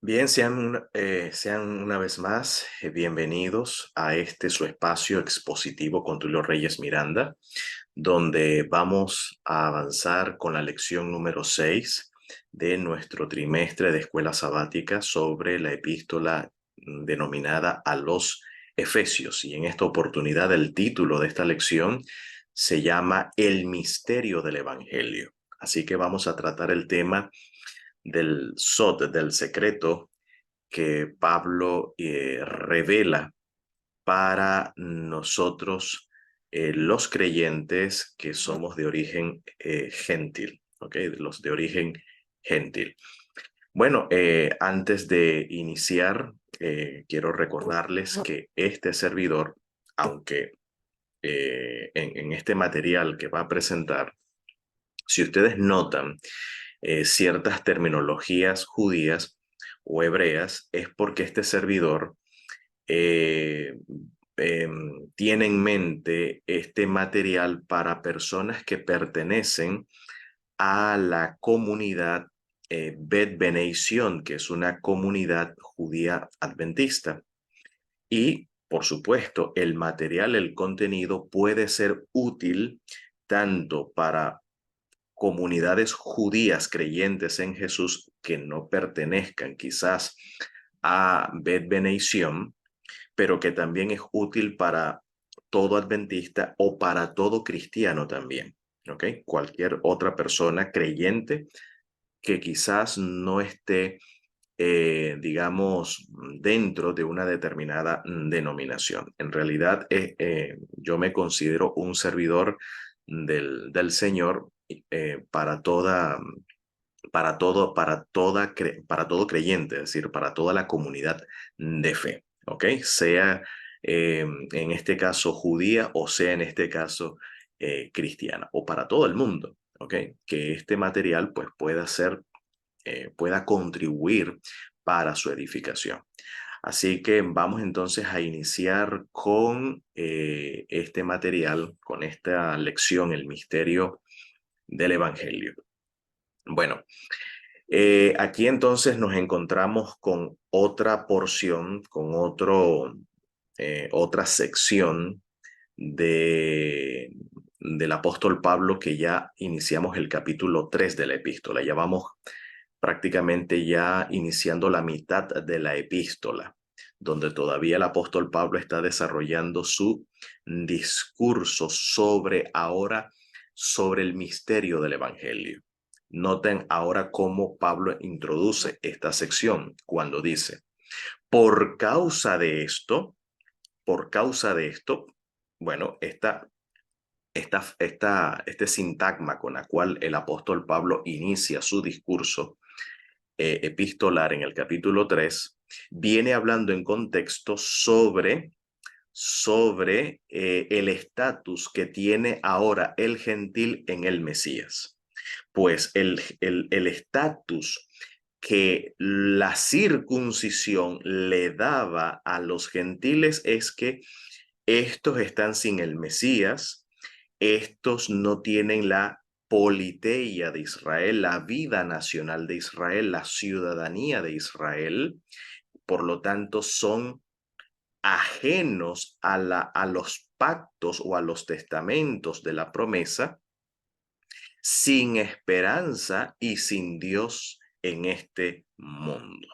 Bien, sean una vez más bienvenidos a este su espacio expositivo con Tulio Reyes Miranda, donde vamos a avanzar con la lección número 6 de nuestro trimestre de escuela sabática sobre la epístola denominada a los Efesios. Y en esta oportunidad el título de esta lección se llama El misterio del Evangelio. Así que vamos a tratar el tema del sod, del secreto que Pablo revela para nosotros, los creyentes que somos de origen gentil, ¿ok? Los de origen gentil. Bueno, antes de iniciar, quiero recordarles que este servidor, aunque en este material que va a presentar, si ustedes notan ciertas terminologías judías o hebreas, es porque este servidor eh, tiene en mente este material para personas que pertenecen a la comunidad Bet Bnei Sion, que es una comunidad judía adventista. Y, por supuesto, el material, el contenido puede ser útil tanto para comunidades judías creyentes en Jesús que no pertenezcan quizás a Bet Bnei Sion, pero que también es útil para todo adventista o para todo cristiano también, ¿ok? Cualquier otra persona creyente que quizás no esté, digamos, dentro de una determinada denominación. En realidad, yo me considero un servidor del Señor para para todo creyente, es decir, para toda la comunidad de fe, ¿ok? Sea en este caso judía o sea en este caso cristiana, o para todo el mundo, ¿ok? Que este material pues pueda contribuir para su edificación. Así que vamos entonces a iniciar con este material, con esta lección, el misterio del Evangelio. Bueno, aquí entonces nos encontramos con otra porción, con otra sección de, del apóstol Pablo, que ya iniciamos el capítulo 3 de la epístola. Ya vamos prácticamente ya iniciando la mitad de la epístola, donde todavía el apóstol Pablo está desarrollando su discurso sobre el misterio del Evangelio. Noten ahora cómo Pablo introduce esta sección cuando dice, por causa de esto, por causa de esto, bueno, este sintagma con la cual el apóstol Pablo inicia su discurso epistolar en el capítulo 3 viene hablando en contexto sobre el estatus que tiene ahora el gentil en el Mesías. Pues el estatus que la circuncisión le daba a los gentiles es que estos están sin el Mesías, estos no tienen la politeia de Israel, la vida nacional de Israel, la ciudadanía de Israel, por lo tanto son ajenos a los pactos o a los testamentos de la promesa, sin esperanza y sin Dios en este mundo.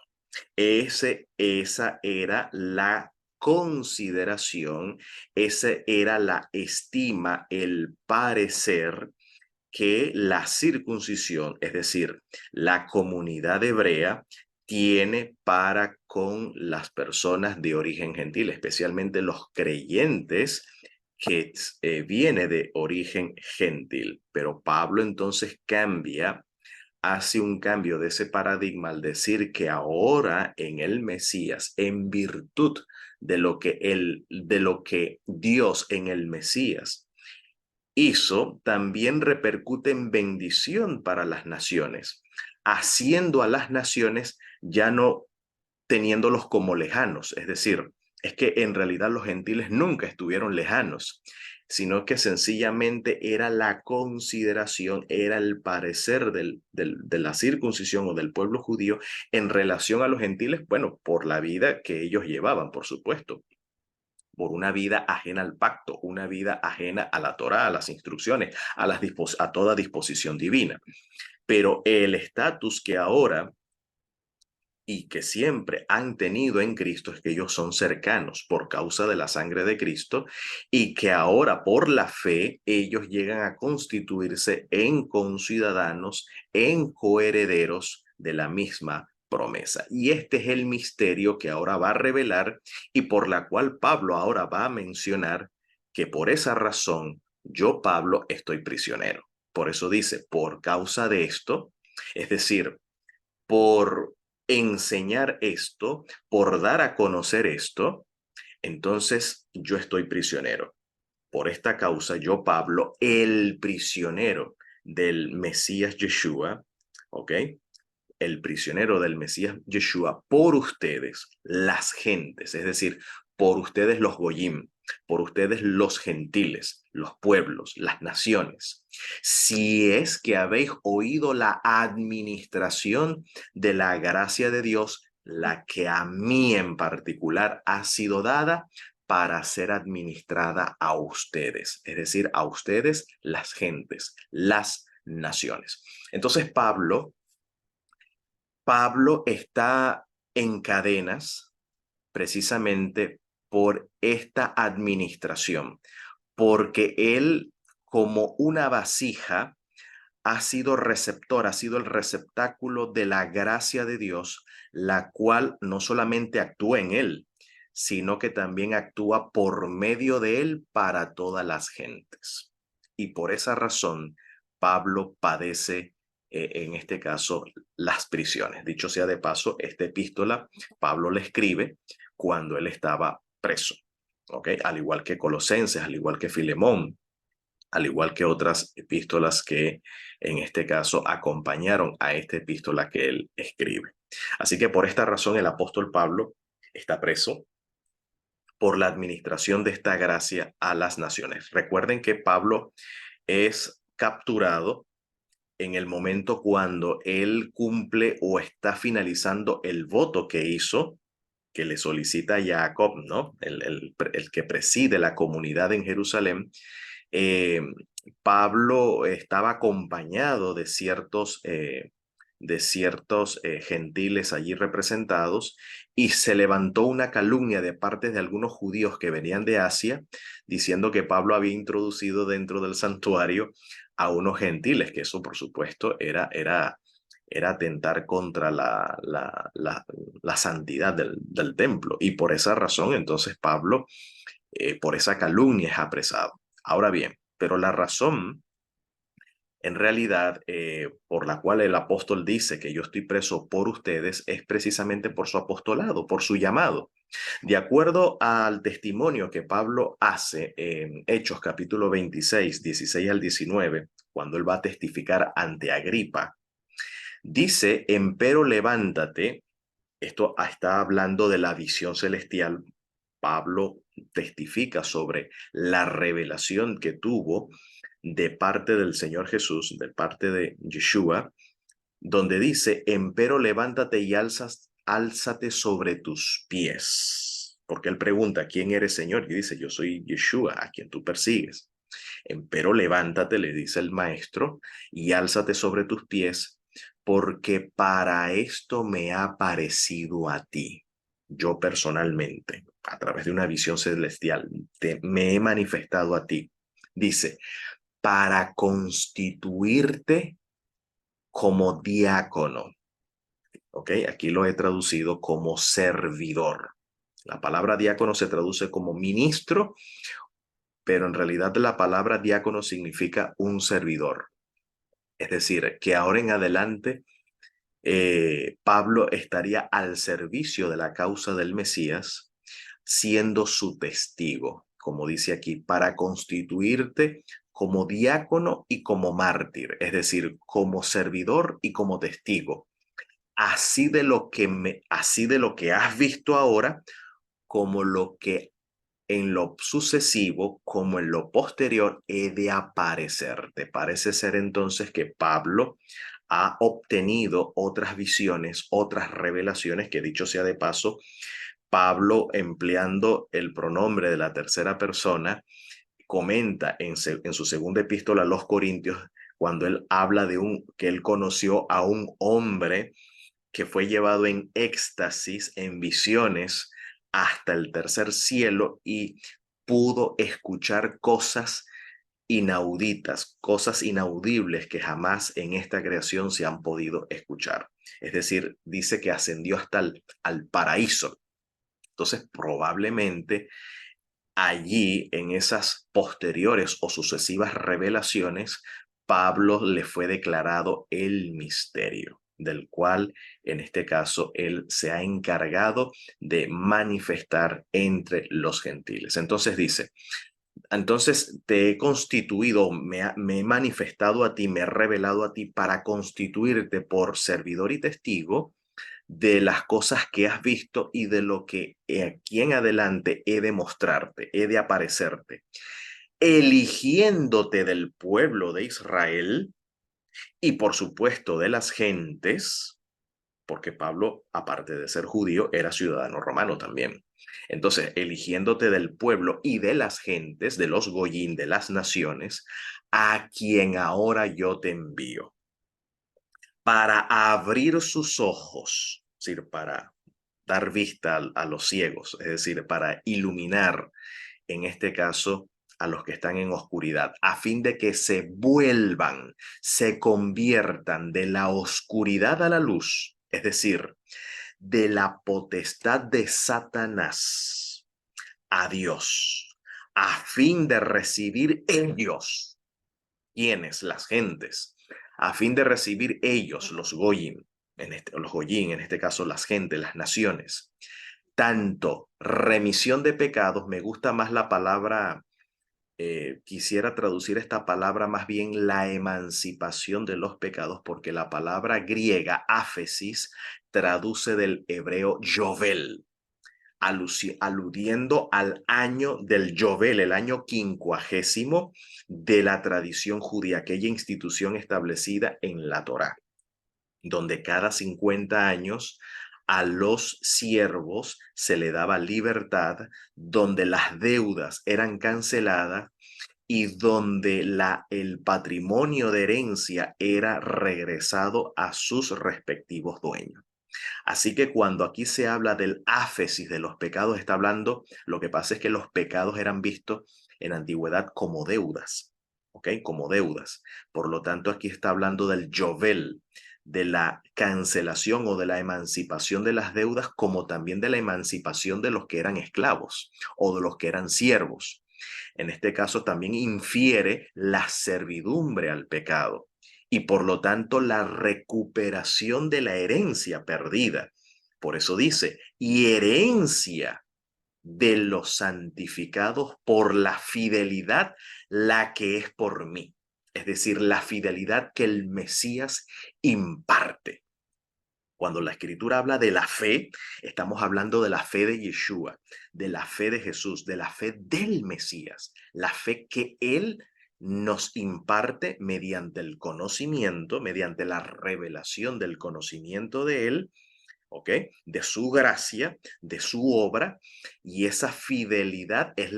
Esa era la consideración, esa era la estima, el parecer que la circuncisión, es decir, la comunidad hebrea, tiene para con las personas de origen gentil, especialmente los creyentes que viene de origen gentil. Pero Pablo entonces hace un cambio de ese paradigma al decir que ahora en el Mesías, en virtud de lo que Dios en el Mesías hizo, también repercute en bendición para las naciones, haciendo a las naciones ya no teniéndolos como lejanos, es decir, es que en realidad los gentiles nunca estuvieron lejanos, sino que sencillamente era la consideración, era el parecer de la circuncisión o del pueblo judío en relación a los gentiles, bueno, por la vida que ellos llevaban, por supuesto, por una vida ajena al pacto, una vida ajena a la Torá, a las instrucciones, a toda disposición divina. Pero el estatus que ahora y que siempre han tenido en Cristo es que ellos son cercanos por causa de la sangre de Cristo y que ahora por la fe ellos llegan a constituirse en conciudadanos, en coherederos de la misma promesa. Y este es el misterio que ahora va a revelar y por la cual Pablo ahora va a mencionar que por esa razón yo, Pablo, estoy prisionero. Por eso dice, por causa de esto, es decir, por enseñar esto, por dar a conocer esto, entonces yo estoy prisionero. Por esta causa, yo, Pablo, el prisionero del Mesías Yeshua, ¿ok? El prisionero del Mesías Yeshua por ustedes, las gentes, es decir, por ustedes los goyim, por ustedes los gentiles, los pueblos, las naciones. Si es que habéis oído la administración de la gracia de Dios, la que a mí en particular ha sido dada para ser administrada a ustedes, es decir, a ustedes las gentes, las naciones. Entonces Pablo está en cadenas precisamente por esta administración, porque él como una vasija ha sido receptor, ha sido el receptáculo de la gracia de Dios, la cual no solamente actúa en él, sino que también actúa por medio de él para todas las gentes. Y por esa razón, Pablo padece, en este caso, las prisiones. Dicho sea de paso, esta epístola Pablo le escribe cuando él estaba preso, ¿ok? Al igual que Colosenses, al igual que Filemón, al igual que otras epístolas que en este caso acompañaron a esta epístola que él escribe. Así que por esta razón el apóstol Pablo está preso por la administración de esta gracia a las naciones. Recuerden que Pablo es capturado en el momento cuando él cumple o está finalizando el voto que hizo, que le solicita a Jacob, ¿no? El que preside la comunidad en Jerusalén. eh, Pablo estaba acompañado de ciertos gentiles allí representados y se levantó una calumnia de parte de algunos judíos que venían de Asia diciendo que Pablo había introducido dentro del santuario a unos gentiles, que eso por supuesto era atentar contra la santidad del templo. Y por esa razón entonces Pablo, por esa calumnia es apresado. Ahora bien, pero la razón en realidad por la cual el apóstol dice que yo estoy preso por ustedes es precisamente por su apostolado, por su llamado. De acuerdo al testimonio que Pablo hace en Hechos capítulo 26, 16 al 19, cuando él va a testificar ante Agripa, dice, empero levántate. Esto está hablando de la visión celestial. Pablo testifica sobre la revelación que tuvo de parte del Señor Jesús, de parte de Yeshua, donde dice, empero levántate y álzate sobre tus pies. Porque él pregunta, ¿quién eres, Señor? Y dice, yo soy Yeshua, a quien tú persigues. Empero levántate, le dice el maestro, y álzate sobre tus pies, porque para esto me ha parecido a ti. Yo personalmente, a través de una visión celestial, me he manifestado a ti. Dice, para constituirte como diácono. ¿Ok? Aquí lo he traducido como servidor. La palabra diácono se traduce como ministro, pero en realidad la palabra diácono significa un servidor. Es decir, que ahora en adelante Pablo estaría al servicio de la causa del Mesías, siendo su testigo, como dice aquí, para constituirte como diácono y como mártir, es decir, como servidor y como testigo, así de lo que has visto ahora, como lo que en lo sucesivo como en lo posterior he de aparecerte. Parece ser entonces que Pablo ha obtenido otras visiones, otras revelaciones, que dicho sea de paso, Pablo, empleando el pronombre de la tercera persona, comenta en su segunda epístola a los Corintios, cuando él habla de que él conoció a un hombre que fue llevado en éxtasis, en visiones, hasta el tercer cielo y pudo escuchar cosas inauditas, cosas inaudibles que jamás en esta creación se han podido escuchar. Es decir, dice que ascendió hasta al paraíso. Entonces, probablemente allí, en esas posteriores o sucesivas revelaciones, Pablo le fue declarado el misterio, del cual en este caso él se ha encargado de manifestar entre los gentiles. Entonces dice, entonces te he constituido, me he manifestado a ti, me he revelado a ti para constituirte por servidor y testigo de las cosas que has visto y de lo que aquí en adelante he de mostrarte, he de aparecerte, eligiéndote del pueblo de Israel y por supuesto de las gentes, porque Pablo, aparte de ser judío, era ciudadano romano también. Entonces, eligiéndote del pueblo y de las gentes, de los goyín, de las naciones, a quien ahora yo te envío, para abrir sus ojos, es decir, para dar vista a los ciegos, es decir, para iluminar, en este caso, a los que están en oscuridad, a fin de que se vuelvan, se conviertan de la oscuridad a la luz, es decir, de la potestad de Satanás a Dios, a fin de recibir ellos, quienes, las gentes, a fin de recibir ellos, los goyim, los goyim, en este caso las gentes, las naciones, tanto remisión de pecados, me gusta más la palabra, quisiera traducir esta palabra más bien la emancipación de los pecados, porque la palabra griega, áfesis, traduce del hebreo yovel, aludiendo al año del Yovel, el año quincuagésimo de la tradición judía, aquella institución establecida en la Torá, donde cada 50 años a los siervos se le daba libertad, donde las deudas eran canceladas y donde el patrimonio de herencia era regresado a sus respectivos dueños. Así que cuando aquí se habla del áfesis de los pecados, está hablando, lo que pasa es que los pecados eran vistos en antigüedad como deudas, ¿ok? Como deudas. Por lo tanto, aquí está hablando del yovel, de la cancelación o de la emancipación de las deudas, como también de la emancipación de los que eran esclavos o de los que eran siervos. En este caso también infiere la servidumbre al pecado y por lo tanto la recuperación de la herencia perdida. Por eso dice, y herencia de los santificados por la fidelidad, la que es por mí. Es decir, la fidelidad que el Mesías imparte. Cuando la escritura habla de la fe, estamos hablando de la fe de Yeshua, de la fe de Jesús, de la fe del Mesías, la fe que Él nos imparte mediante el conocimiento, mediante la revelación del conocimiento de Él, ¿ok? De su gracia, de su obra, y esa fidelidad es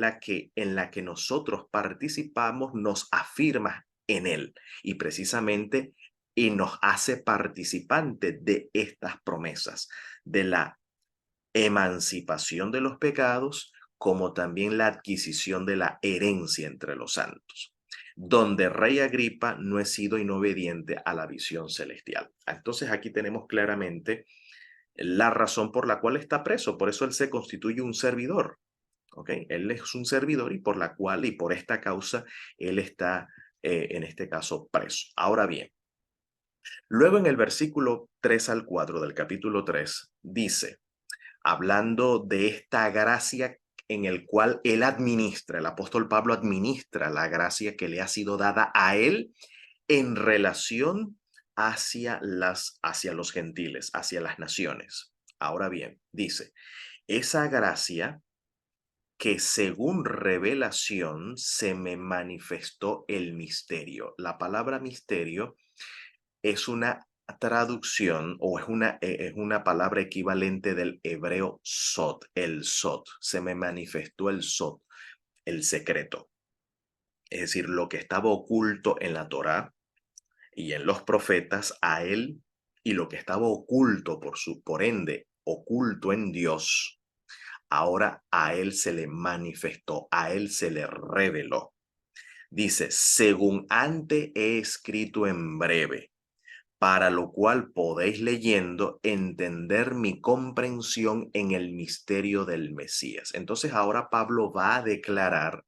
en la que nosotros participamos, nos afirma en Él. Y precisamente y nos hace participantes de estas promesas, de la emancipación de los pecados, como también la adquisición de la herencia entre los santos, donde Rey Agripa no he sido inobediente a la visión celestial. Entonces aquí tenemos claramente la razón por la cual está preso, por eso él se constituye un servidor, ¿ok? Él es un servidor y por la cual y por esta causa él está en este caso preso. Ahora bien, luego en el versículo 3 al 4 del capítulo 3 dice, hablando de esta gracia en el cual él administra, el apóstol Pablo administra la gracia que le ha sido dada a él en relación hacia los gentiles, hacia las naciones. Ahora bien, dice, esa gracia que según revelación se me manifestó el misterio. La palabra misterio es una traducción o es una palabra equivalente del hebreo sod, el sod. Se me manifestó el sod, el secreto. Es decir, lo que estaba oculto en la Torá y en los profetas a él, y lo que estaba oculto por ende, oculto en Dios, ahora a él se le manifestó, a él se le reveló. Dice, según antes he escrito en breve, para lo cual podéis leyendo entender mi comprensión en el misterio del Mesías. Entonces ahora Pablo va a declarar,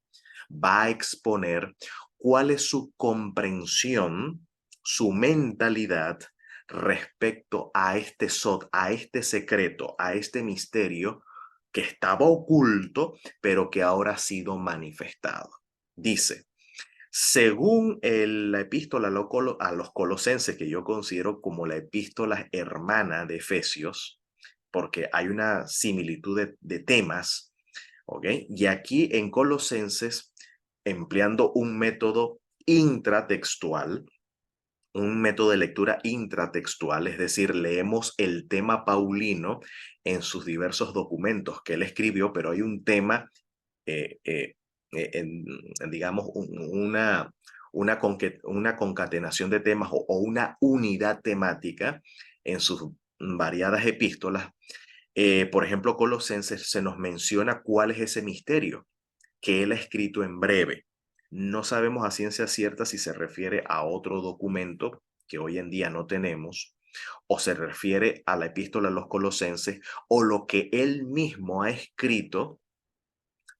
va a exponer cuál es su comprensión, su mentalidad respecto a este sod, a este secreto, a este misterio que estaba oculto, pero que ahora ha sido manifestado. Dice, según la epístola a los Colosenses, que yo considero como la epístola hermana de Efesios, porque hay una similitud de temas, ¿ok? Y aquí en Colosenses, empleando un método intratextual, un método de lectura intratextual, es decir, leemos el tema paulino en sus diversos documentos que él escribió, pero hay un tema eh, eh, digamos, una concatenación de temas o una unidad temática en sus variadas epístolas. Por ejemplo, Colosenses se nos menciona cuál es ese misterio que él ha escrito en breve. No sabemos a ciencia cierta si se refiere a otro documento que hoy en día no tenemos, o se refiere a la epístola a los Colosenses, o lo que él mismo ha escrito,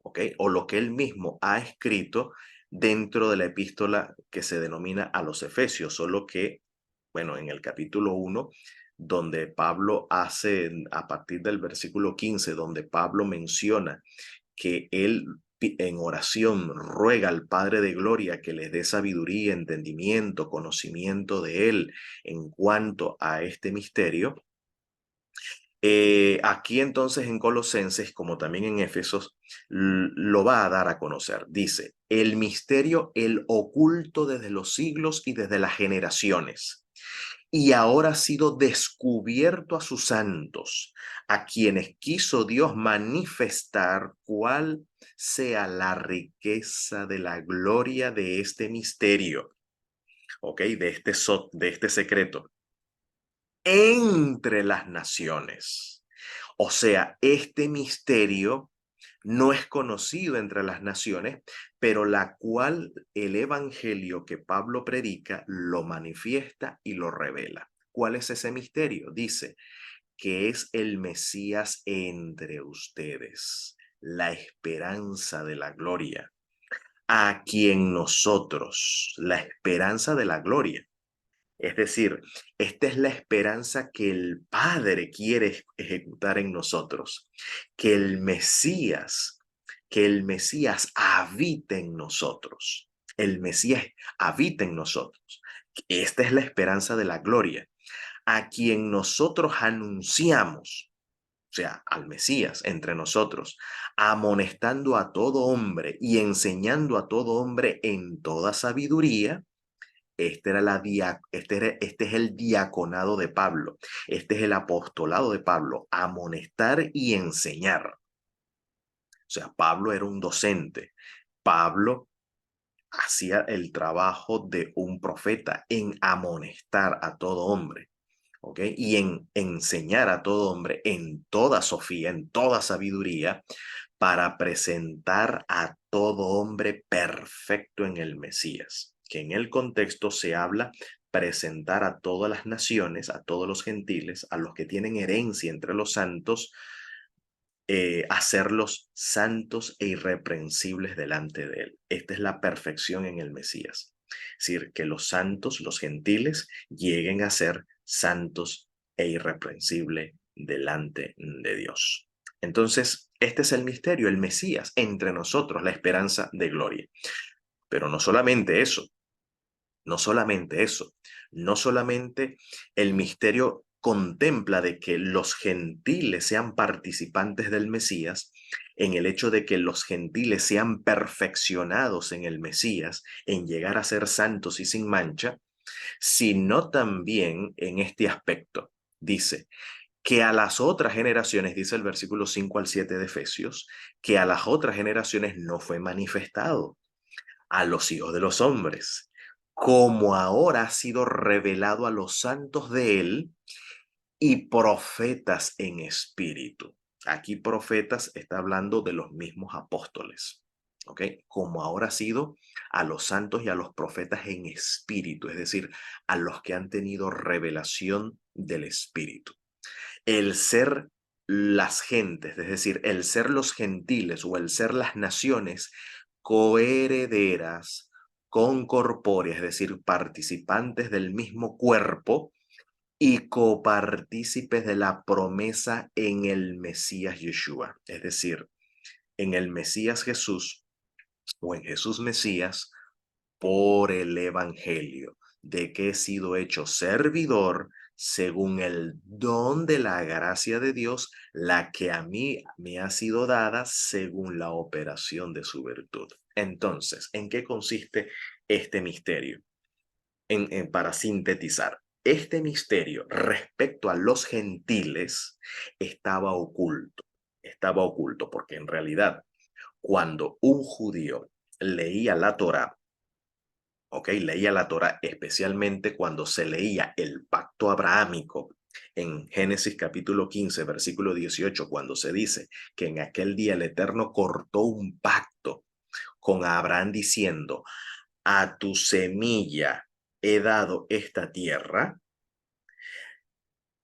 ¿ok? O lo que él mismo ha escrito dentro de la epístola que se denomina a los Efesios, solo que, bueno, en el capítulo 1, donde Pablo hace, a partir del versículo 15, donde Pablo menciona que él en oración ruega al Padre de Gloria que les dé sabiduría, entendimiento, conocimiento de él en cuanto a este misterio. Aquí entonces en Colosenses, como también en Éfesos, lo va a dar a conocer. Dice, el misterio, el oculto desde los siglos y desde las generaciones, y ahora ha sido descubierto a sus santos, a quienes quiso Dios manifestar cuál sea la riqueza de la gloria de este misterio, ¿ok? De este secreto entre las naciones. O sea, este misterio no es conocido entre las naciones, pero la cual el evangelio que Pablo predica lo manifiesta y lo revela. ¿Cuál es ese misterio? Dice que es el Mesías entre ustedes, la esperanza de la gloria, a quien nosotros, la esperanza de la gloria. Es decir, esta es la esperanza que el Padre quiere ejecutar en nosotros, que que el Mesías habite en nosotros, el Mesías habita en nosotros. Esta es la esperanza de la gloria, a quien nosotros anunciamos, o sea, al Mesías entre nosotros, amonestando a todo hombre y enseñando a todo hombre en toda sabiduría. Este es el diaconado de Pablo, este es el apostolado de Pablo, amonestar y enseñar. O sea, Pablo era un docente. Pablo hacía el trabajo de un profeta en amonestar a todo hombre, ¿ok? Y en enseñar a todo hombre en toda sofía, en toda sabiduría, para presentar a todo hombre perfecto en el Mesías, que en el contexto se habla presentar a todas las naciones, a todos los gentiles, a los que tienen herencia entre los santos, hacerlos santos e irreprensibles delante de él. Esta es la perfección en el Mesías. Es decir, que los santos, los gentiles, lleguen a ser santos e irreprensibles delante de Dios. Entonces, este es el misterio, el Mesías entre nosotros, la esperanza de gloria. Pero no solamente eso, no solamente eso, no solamente el misterio contempla de que los gentiles sean participantes del Mesías, en el hecho de que los gentiles sean perfeccionados en el Mesías, en llegar a ser santos y sin mancha, sino también en este aspecto. Dice que a las otras generaciones, dice el versículo 5 al 7 de Efesios, que a las otras generaciones no fue manifestado a los hijos de los hombres, como ahora ha sido revelado a los santos de él y profetas en espíritu. Aquí profetas está hablando de los mismos apóstoles, ¿ok? Como ahora ha sido a los santos y a los profetas en espíritu, es decir, a los que han tenido revelación del espíritu. El ser las gentes, es decir, el ser los gentiles o el ser las naciones coherederas, concorpóreas, es decir, participantes del mismo cuerpo, y copartícipes de la promesa en el Mesías Yeshua, es decir, en el Mesías Jesús o en Jesús Mesías por el Evangelio, de que he sido hecho servidor según el don de la gracia de Dios, la que a mí me ha sido dada según la operación de su virtud. Entonces, ¿en qué consiste este misterio? Para sintetizar, este misterio respecto a los gentiles estaba oculto porque en realidad cuando un judío leía la Torá, ¿ok? Leía la Torá especialmente cuando se leía el pacto abrahámico en Génesis capítulo 15, versículo 18, cuando se dice que en aquel día el Eterno cortó un pacto con Abraham diciendo, a tu semilla he dado esta tierra,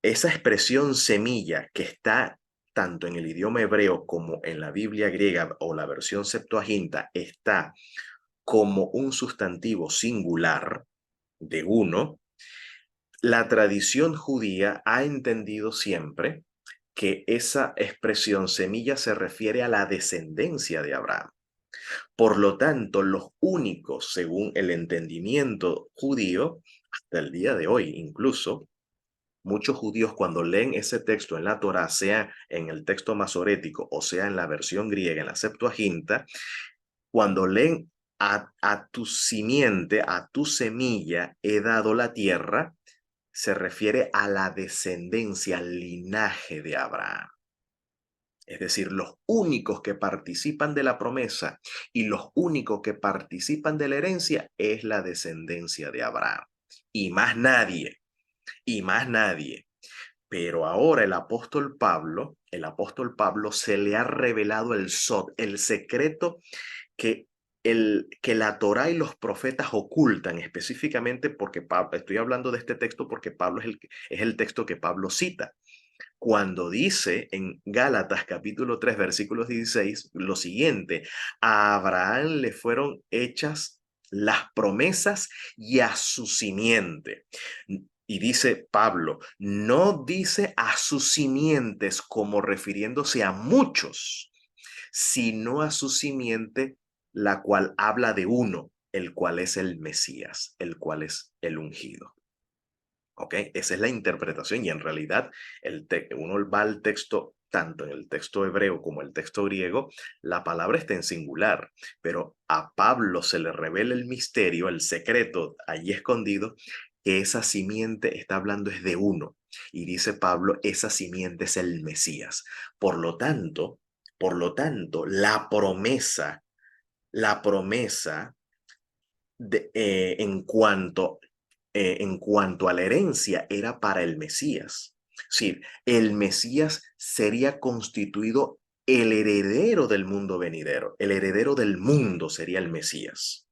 esa expresión semilla que está tanto en el idioma hebreo como en la Biblia griega o la versión Septuaginta, está como un sustantivo singular de uno. La tradición judía ha entendido siempre que esa expresión semilla se refiere a la descendencia de Abraham. Por lo tanto, los únicos, según el entendimiento judío, hasta el día de hoy incluso, muchos judíos cuando leen ese texto en la Torá, sea en el texto masorético o sea en la versión griega, en la Septuaginta, cuando leen a tu simiente, a tu semilla, he dado la tierra, se refiere a la descendencia, al linaje de Abraham. Es decir, los únicos que participan de la promesa y los únicos que participan de la herencia es la descendencia de Abraham. Y más nadie, y más nadie. Pero ahora el apóstol Pablo se le ha revelado el sod, el secreto que, que la Torá y los profetas ocultan, específicamente porque estoy hablando de este texto porque Pablo es el texto que Pablo cita. Cuando dice en Gálatas capítulo 3 versículos 16 lo siguiente, a Abraham le fueron hechas las promesas y a su simiente. Y dice Pablo, no dice a sus simientes como refiriéndose a muchos, sino a su simiente, la cual habla de uno, el cual es el Mesías, el cual es el ungido. ¿Ok? Esa es la interpretación y en realidad uno va al texto, tanto en el texto hebreo como el texto griego, la palabra está en singular, pero a Pablo se le revela el misterio, el secreto allí escondido, que esa simiente está hablando es de uno. Y dice Pablo, esa simiente es el Mesías. Por lo tanto, la promesa en cuanto a la herencia era para el Mesías. Sí, el Mesías sería constituido el heredero del mundo venidero, el heredero del mundo sería el Mesías.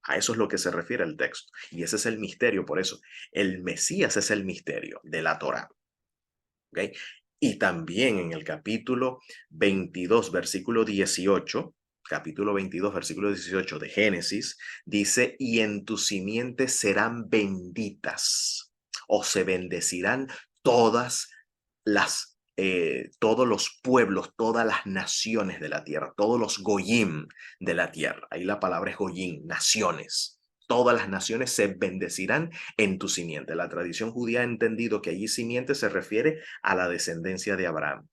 A eso es lo que se refiere el texto. Y ese es el misterio, por eso. El Mesías es el misterio de la Torá. ¿Okay? Y también en el capítulo 22, versículo 18, capítulo 22, versículo 18 de Génesis, dice, y en tu simiente serán benditas o se bendecirán todas todos los pueblos, todas las naciones de la tierra, todos los goyim de la tierra. Ahí la palabra es goyim, naciones. Todas las naciones se bendecirán en tu simiente. La tradición judía ha entendido que allí simiente se refiere a la descendencia de Abraham.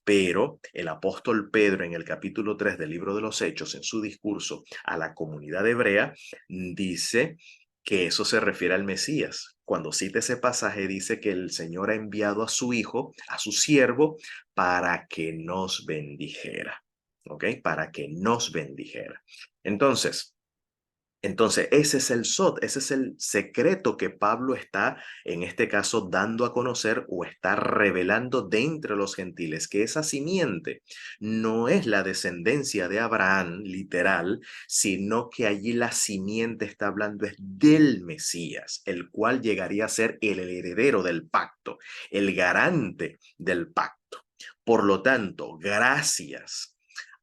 Pero el apóstol Pedro en el capítulo 3 del libro de los Hechos, en su discurso a la comunidad hebrea, dice que eso se refiere al Mesías. Cuando cita ese pasaje dice que el Señor ha enviado a su Hijo, a su siervo, para que nos bendijera. ¿Ok? Para que nos bendijera. Entonces, ese es el sod, ese es el secreto que Pablo está, en este caso, dando a conocer o está revelando de entre los gentiles, que esa simiente no es la descendencia de Abraham, literal, sino que allí la simiente está hablando es del Mesías, el cual llegaría a ser el heredero del pacto, el garante del pacto. Por lo tanto, gracias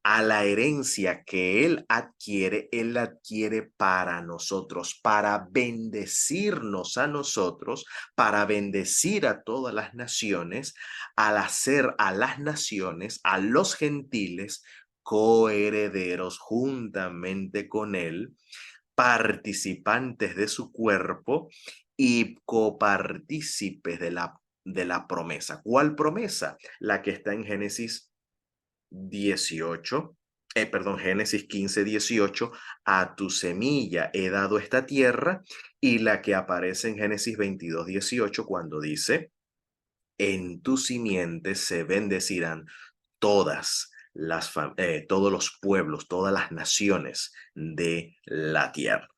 a la herencia que Él la adquiere para nosotros, para bendecirnos a nosotros, para bendecir a todas las naciones, al hacer a las naciones, a los gentiles, coherederos juntamente con Él, participantes de su cuerpo y copartícipes de la promesa. ¿Cuál promesa? La que está en Génesis 18, Génesis 15:18, a tu semilla he dado esta tierra, y la que aparece en Génesis 22:18 cuando dice, en tu simiente se bendecirán todos los pueblos, todas las naciones de la tierra.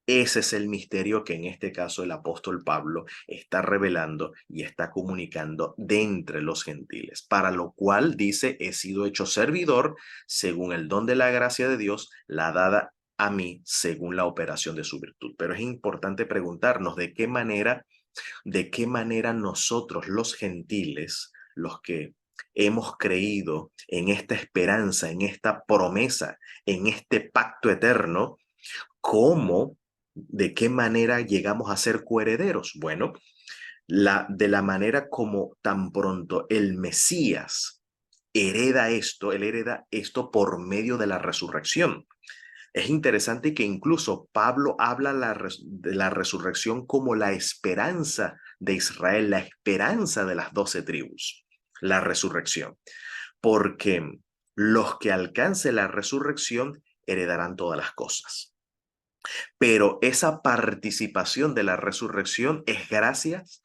Ese es el misterio que en este caso el apóstol Pablo está revelando y está comunicando de entre los gentiles, para lo cual dice, he sido hecho servidor según el don de la gracia de Dios, la dada a mí según la operación de su virtud. Pero es importante preguntarnos de qué manera nosotros los gentiles, los que hemos creído en esta esperanza, en esta promesa, en este pacto eterno, ¿de qué manera llegamos a ser coherederos? Bueno, de la manera como tan pronto el Mesías él hereda esto por medio de la resurrección. Es interesante que incluso Pablo habla de la resurrección como la esperanza de Israel, la esperanza de las 12 tribus, la resurrección, porque los que alcancen la resurrección heredarán todas las cosas. Pero esa participación de la resurrección es gracias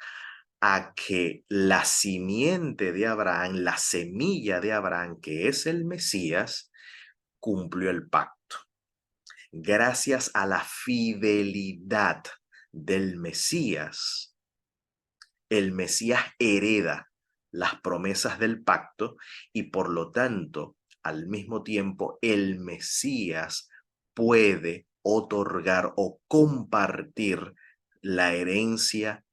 a que la simiente de Abraham, la semilla de Abraham, que es el Mesías, cumplió el pacto. Gracias a la fidelidad del Mesías, el Mesías hereda las promesas del pacto y por lo tanto, al mismo tiempo, el Mesías puede otorgar o compartir la herencia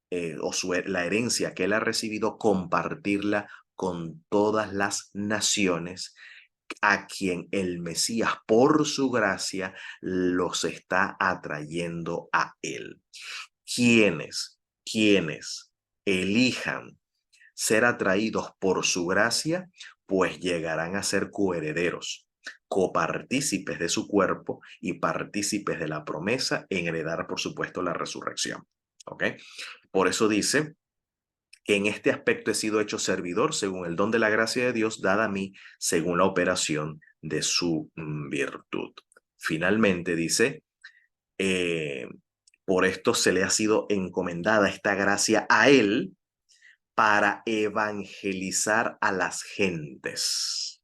la herencia que él ha recibido, compartirla con todas las naciones a quien el Mesías, por su gracia, los está atrayendo a él. Quienes elijan ser atraídos por su gracia, pues llegarán a ser coherederos, copartícipes de su cuerpo y partícipes de la promesa en heredar, por supuesto, la resurrección. ¿Ok? Por eso dice que en este aspecto he sido hecho servidor según el don de la gracia de Dios dada a mí según la operación de su virtud. Finalmente dice, eh, por esto se le ha sido encomendada esta gracia a él para evangelizar a las gentes.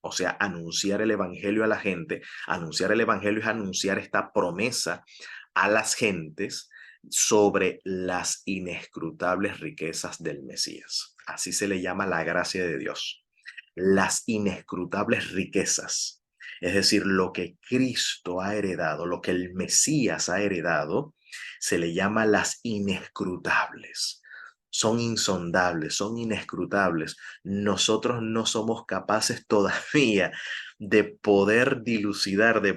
O sea, anunciar el evangelio a la gente. Anunciar el evangelio es anunciar esta promesa a las gentes sobre las inescrutables riquezas del Mesías. Así se le llama la gracia de Dios. Las inescrutables riquezas. Es decir, lo que Cristo ha heredado, lo que el Mesías ha heredado, se le llama las inescrutables. Son insondables, son inescrutables. Nosotros no somos capaces todavía de poder dilucidar, de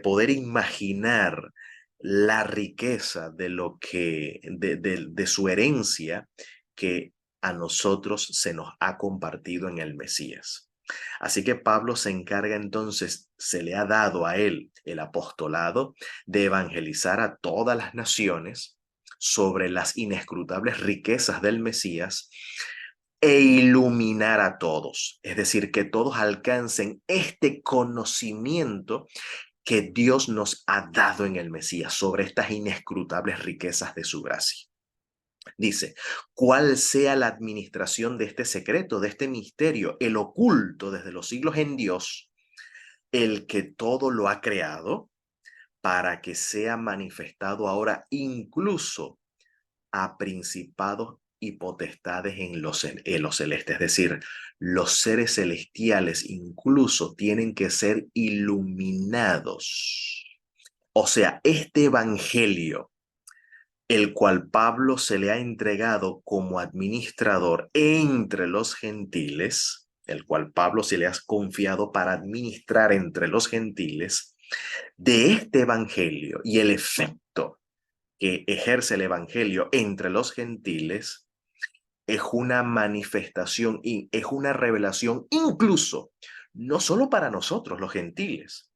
poder imaginar la riqueza de su herencia que a nosotros se nos ha compartido en el Mesías. Así que Pablo se encarga entonces, se le ha dado a él el apostolado de evangelizar a todas las naciones sobre las inescrutables riquezas del Mesías e iluminar a todos. Es decir, que todos alcancen este conocimiento que Dios nos ha dado en el Mesías sobre estas inescrutables riquezas de su gracia. Dice, cuál sea la administración de este secreto, de este misterio, el oculto desde los siglos en Dios, el que todo lo ha creado, para que sea manifestado ahora incluso a principados y potestades en los celestes. Es decir, los seres celestiales incluso tienen que ser iluminados. O sea, este evangelio, el cual Pablo se le ha entregado como administrador entre los gentiles, el cual Pablo se le ha confiado para administrar entre los gentiles, de este evangelio y el efecto que ejerce el evangelio entre los gentiles es una manifestación y es una revelación incluso no solo para nosotros los gentiles,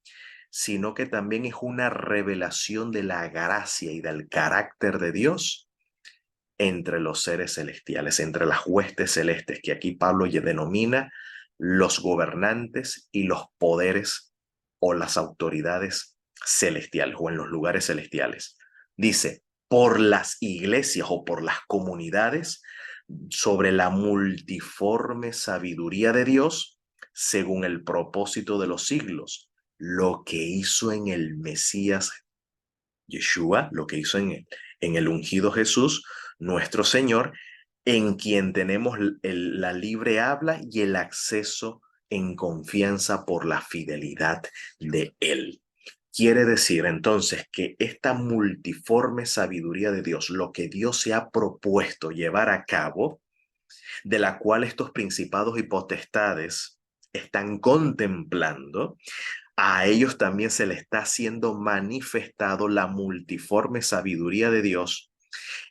sino que también es una revelación de la gracia y del carácter de Dios entre los seres celestiales, entre las huestes celestes, que aquí Pablo ya denomina los gobernantes y los poderes o las autoridades celestiales o en los lugares celestiales. Dice, por las iglesias o por las comunidades, sobre la multiforme sabiduría de Dios, según el propósito de los siglos, lo que hizo en el Mesías Yeshua, lo que hizo en el ungido Jesús, nuestro Señor, en quien tenemos la libre habla y el acceso en confianza por la fidelidad de Él. Quiere decir entonces que esta multiforme sabiduría de Dios, lo que Dios se ha propuesto llevar a cabo, de la cual estos principados y potestades están contemplando, a ellos también se les está siendo manifestado la multiforme sabiduría de Dios.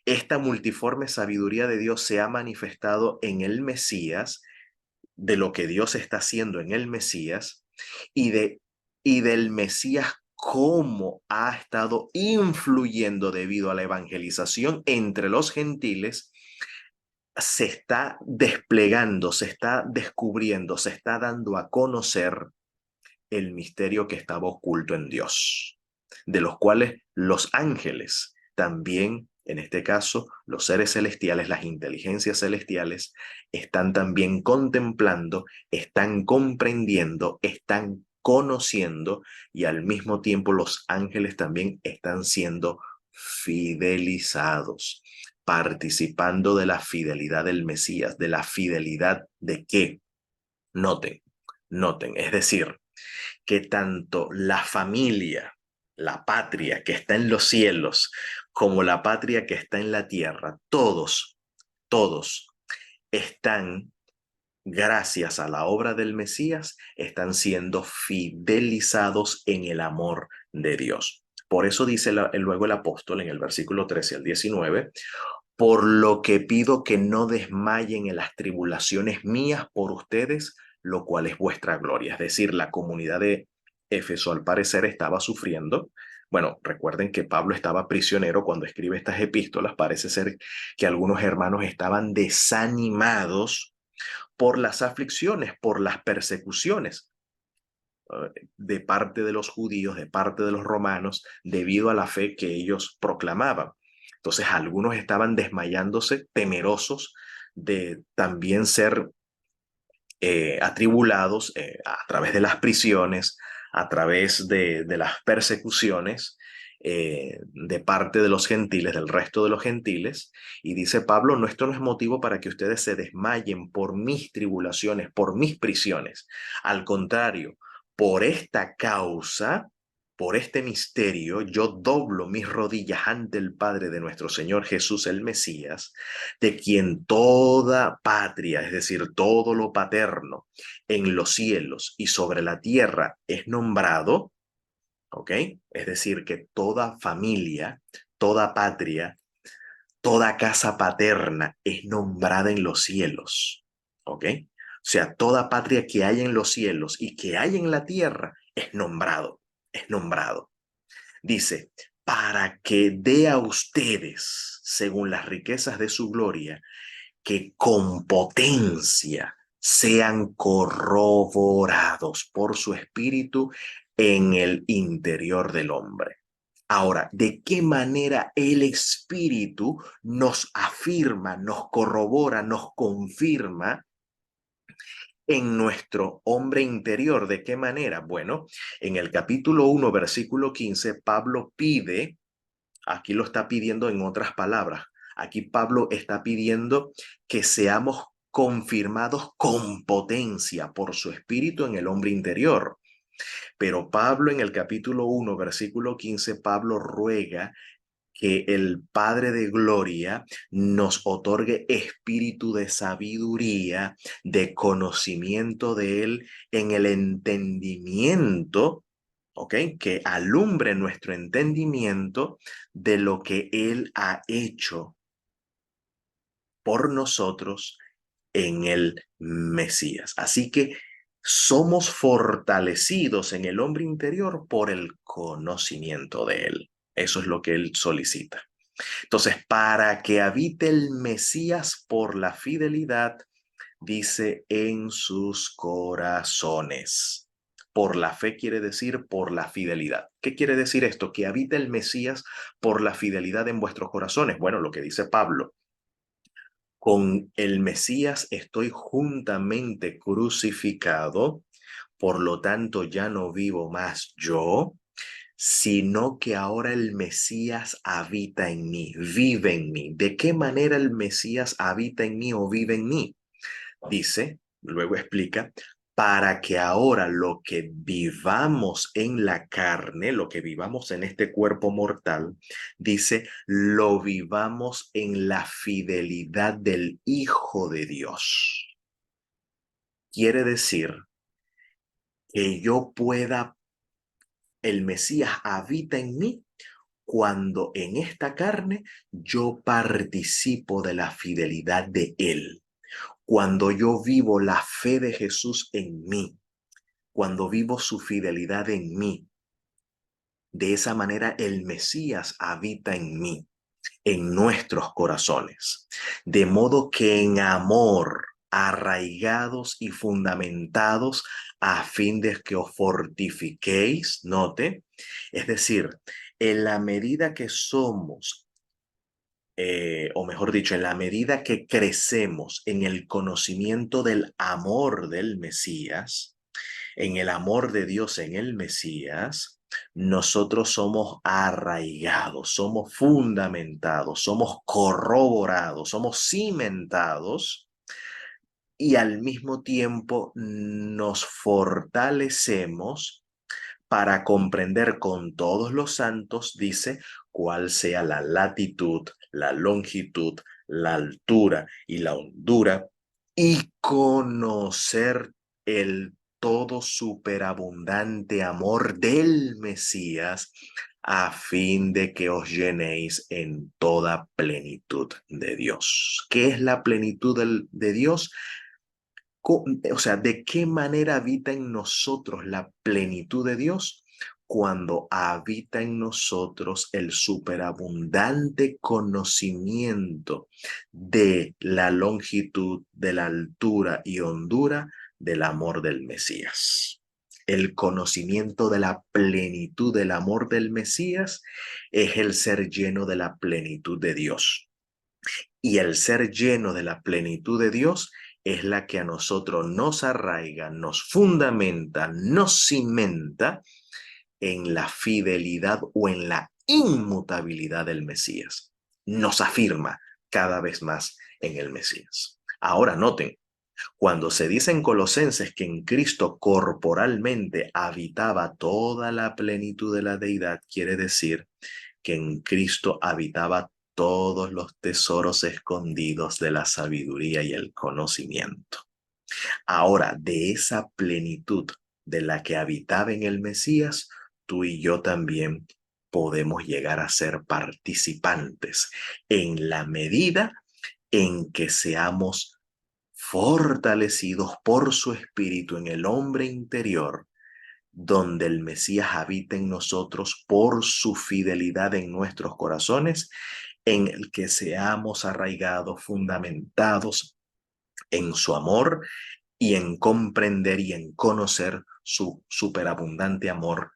Esta multiforme sabiduría de Dios se ha manifestado en el Mesías, de lo que Dios está haciendo en el Mesías y del Mesías cómo ha estado influyendo debido a la evangelización entre los gentiles, se está desplegando, se está descubriendo, se está dando a conocer el misterio que estaba oculto en Dios, de los cuales los ángeles también, en este caso, los seres celestiales, las inteligencias celestiales, están también contemplando, están comprendiendo, están conociendo y al mismo tiempo los ángeles también están siendo fidelizados, participando de la fidelidad del Mesías, de la fidelidad de qué. Noten, noten, es decir, que tanto la familia, la patria que está en los cielos, como la patria que está en la tierra, todos están, gracias a la obra del Mesías, están siendo fidelizados en el amor de Dios. Por eso dice luego el apóstol en el versículo 13 al 19, por lo que pido que no desmayen en las tribulaciones mías por ustedes, lo cual es vuestra gloria. Es decir, la comunidad de Éfeso al parecer estaba sufriendo. Bueno, recuerden que Pablo estaba prisionero cuando escribe estas epístolas. Parece ser que algunos hermanos estaban desanimados por las aflicciones, por las persecuciones de parte de los judíos, de parte de los romanos, debido a la fe que ellos proclamaban. Entonces algunos estaban desmayándose, temerosos de también ser atribulados a través de las prisiones, a través de las persecuciones de parte de los gentiles, del resto de los gentiles. Y dice Pablo, no, esto no es motivo para que ustedes se desmayen por mis tribulaciones, por mis prisiones. Al contrario, por esta causa, por este misterio, yo doblo mis rodillas ante el Padre de nuestro Señor Jesús el Mesías, de quien toda patria, es decir, todo lo paterno en los cielos y sobre la tierra es nombrado, ¿ok? Es decir, que toda familia, toda patria, toda casa paterna es nombrada en los cielos, ¿ok? O sea, toda patria que hay en los cielos y que hay en la tierra es nombrado, es nombrado. Dice, para que dé a ustedes, según las riquezas de su gloria, que con potencia sean corroborados por su espíritu en el interior del hombre. Ahora, ¿de qué manera el espíritu nos afirma, nos corrobora, nos confirma en nuestro hombre interior? ¿De qué manera? Bueno, en el capítulo 1, versículo 15, Pablo pide, aquí lo está pidiendo en otras palabras, aquí Pablo está pidiendo que seamos confirmados con potencia por su espíritu en el hombre interior. Pero Pablo en el capítulo 1, versículo 15, Pablo ruega que el Padre de Gloria nos otorgue espíritu de sabiduría, de conocimiento de Él en el entendimiento, ¿ok? Que alumbre nuestro entendimiento de lo que Él ha hecho por nosotros en el Mesías. Así que somos fortalecidos en el hombre interior por el conocimiento de Él. Eso es lo que Él solicita. Entonces, para que habite el Mesías por la fidelidad, dice en sus corazones. Por la fe quiere decir por la fidelidad. ¿Qué quiere decir esto? Que habite el Mesías por la fidelidad en vuestros corazones. Bueno, lo que dice Pablo. Con el Mesías estoy juntamente crucificado, por lo tanto ya no vivo más yo, sino que ahora el Mesías habita en mí, vive en mí. ¿De qué manera el Mesías habita en mí o vive en mí? Dice, luego explica, para que ahora lo que vivamos en la carne, lo que vivamos en este cuerpo mortal, dice, lo vivamos en la fidelidad del Hijo de Dios. Quiere decir que yo pueda, el Mesías habita en mí cuando en esta carne yo participo de la fidelidad de Él, cuando yo vivo la fe de Jesús en mí, cuando vivo su fidelidad en mí. De esa manera el Mesías habita en mí, en nuestros corazones, de modo que en amor, arraigados y fundamentados, a fin de que os fortifiquéis, note, es decir, en la medida que somos, o mejor dicho, en la medida que crecemos en el conocimiento del amor del Mesías, en el amor de Dios en el Mesías, nosotros somos arraigados, somos fundamentados, somos corroborados, somos cimentados y al mismo tiempo nos fortalecemos para comprender con todos los santos, dice, cuál sea la latitud, la longitud, la altura y la hondura, y conocer el todo superabundante amor del Mesías, a fin de que os llenéis en toda plenitud de Dios. ¿Qué es la plenitud de Dios? O sea, ¿de qué manera habita en nosotros la plenitud de Dios? Cuando habita en nosotros el superabundante conocimiento de la longitud, de la altura y hondura del amor del Mesías. El conocimiento de la plenitud del amor del Mesías es el ser lleno de la plenitud de Dios. Y el ser lleno de la plenitud de Dios es la que a nosotros nos arraiga, nos fundamenta, nos cimenta en la fidelidad o en la inmutabilidad del Mesías. Nos afirma cada vez más en el Mesías. Ahora noten, cuando se dice en Colosenses que en Cristo corporalmente habitaba toda la plenitud de la deidad, quiere decir que en Cristo habitaba todos los tesoros escondidos de la sabiduría y el conocimiento. Ahora, de esa plenitud de la que habitaba en el Mesías, tú y yo también podemos llegar a ser participantes en la medida en que seamos fortalecidos por su espíritu en el hombre interior, donde el Mesías habita en nosotros por su fidelidad en nuestros corazones en el que seamos arraigados, fundamentados en su amor y en comprender y en conocer su superabundante amor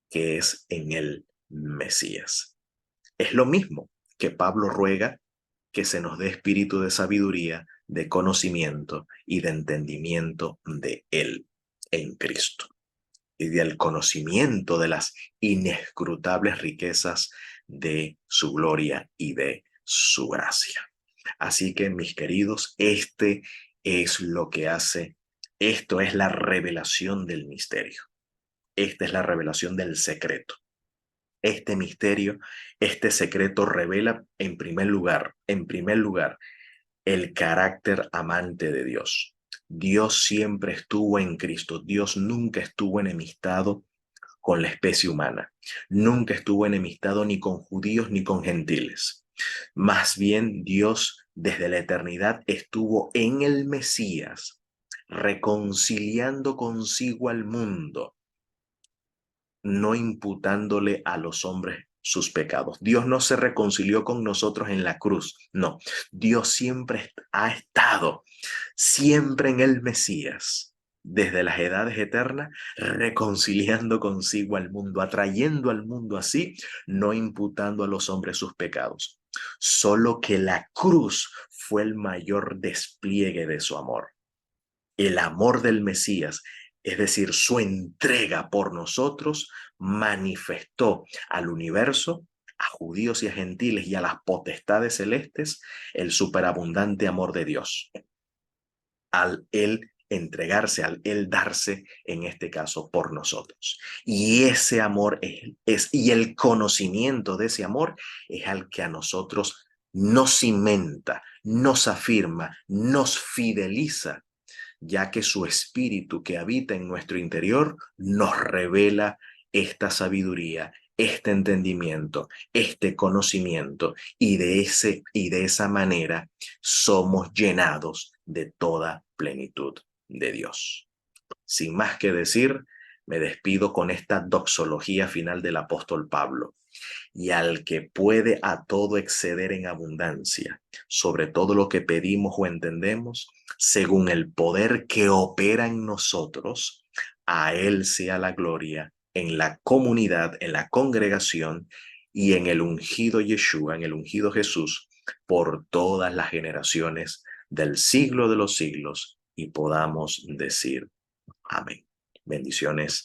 que es en el Mesías. Es lo mismo que Pablo ruega que se nos dé espíritu de sabiduría, de conocimiento y de entendimiento de Él en Cristo y del conocimiento de las inescrutables riquezas de su gloria y de su gracia. Así que, mis queridos, este es lo que hace, esto es la revelación del misterio, esta es la revelación del secreto. Este misterio, este secreto revela en primer lugar, el carácter amante de Dios. Dios siempre estuvo en Cristo. Dios nunca estuvo enemistado con la especie humana. Nunca estuvo enemistado ni con judíos ni con gentiles. Más bien, Dios desde la eternidad estuvo en el Mesías, reconciliando consigo al mundo, no imputándole a los hombres sus pecados. Dios no se reconcilió con nosotros en la cruz, no. Dios siempre ha estado, siempre en el Mesías, desde las edades eternas, reconciliando consigo al mundo, atrayendo al mundo así, no imputando a los hombres sus pecados. Solo que la cruz fue el mayor despliegue de su amor. El amor del Mesías, es decir, su entrega por nosotros, manifestó al universo, a judíos y a gentiles y a las potestades celestes, el superabundante amor de Dios. Al Él entregarse, al Él darse, en este caso, por nosotros. Y ese amor y el conocimiento de ese amor es al que a nosotros nos cimenta, nos afirma, nos fideliza, ya que su espíritu que habita en nuestro interior nos revela esta sabiduría, este entendimiento, este conocimiento, y de esa manera somos llenados de toda plenitud de Dios. Sin más que decir, me despido con esta doxología final del apóstol Pablo. Y al que puede a todo exceder en abundancia, sobre todo lo que pedimos o entendemos, según el poder que opera en nosotros, a Él sea la gloria en la comunidad, en la congregación y en el ungido Yeshua, en el ungido Jesús, por todas las generaciones del siglo de los siglos, y podamos decir amén. Bendiciones